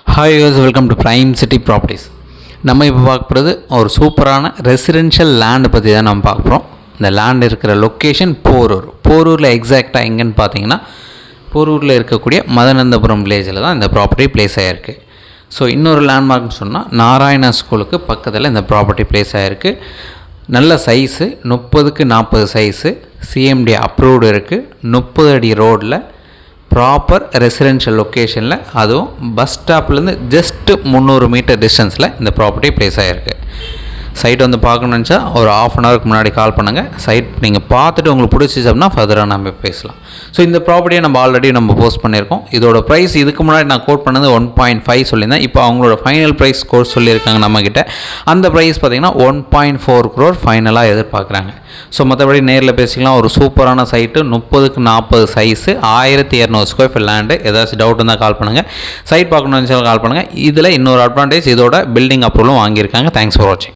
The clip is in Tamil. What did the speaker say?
Hi use welcome to prime city properties. நம்ம இப்போ பார்க்க போகிறது ஒரு சூப்பரான ரெசிடென்ஷியல் லேண்டை பற்றி தான் நம்ம பார்க்குறோம். இந்த லேண்ட் இருக்கிற லொக்கேஷன் போரூரில் எக்ஸாக்டாக எங்கேன்னு பார்த்தீங்கன்னா போரூரில் இருக்கக்கூடிய மதனந்தபுரம் வில்லேஜில் தான் இந்த ப்ராப்பர்ட்டி ப்ளேஸ் ஆகிருக்கு. ஸோ இன்னொரு லேண்ட்மார்க்னு சொன்னால் நாராயணா ஸ்கூலுக்கு பக்கத்தில் இந்த ப்ராப்பர்ட்டி ப்ளேஸ் ஆகிருக்கு. நல்ல size 30x40 size, CMD approved இருக்குது. 30 அடி ரோடில் ப்ராப்பர் ரெசிடென்ஷியல் லொக்கேஷனில், அதுவும் பஸ் ஸ்டாப்லேருந்து ஜஸ்ட்டு 300 மீட்டர் டிஸ்டன்ஸில் இந்த ப்ராப்பர்ட்டி ப்ளேஸ் ஆகிருக்கு. சைட் வந்து பார்க்கணுன்னு நினச்சா ஒரு ½ அன் ஹவருக்கு முன்னாடி கால் பண்ணுங்கள். சைட் நீங்கள் பார்த்துட்டு உங்களுக்கு பிடிச்சிச்சு அப்படின்னா ஃபர்தராக நம்ம பேசலாம். ஸோ இந்த ப்ராப்பர்ட்டியை நம்ம ஆல்ரெடி போஸ்ட் பண்ணியிருக்கோம். இதோட ப்ரைஸ் இதுக்கு முன்னாடி நான் கோட் பண்ணது 1.5 சொல்லியிருந்தேன். இப்போ அவங்களோட ஃபைனல் ப்ரைஸ் கோட் சொல்லியிருக்காங்க நம்மக்கிட்ட. அந்த ப்ரைஸ் பார்த்திங்கன்னா 1.4 crore ஃபைனலாக எதிர்பார்க்குறாங்க. ஸோ மற்றபடி நேரில் பேசிக்கலாம். ஒரு சூப்பரான site, 30x40 size, 1200 square feet land. ஏதாச்சும் டவுட் இருந்தால் கால் பண்ணுங்கள். சைட் பார்க்கணுன்னு கால் பண்ணுங்கள். இதில் இன்னொரு அட்வான்டேஜ், இதோட பில்டிங் அப்ரூவலும் வாங்கியிருக்காங்க. தேங்க்ஸ் ஃபார் வாட்சிங்.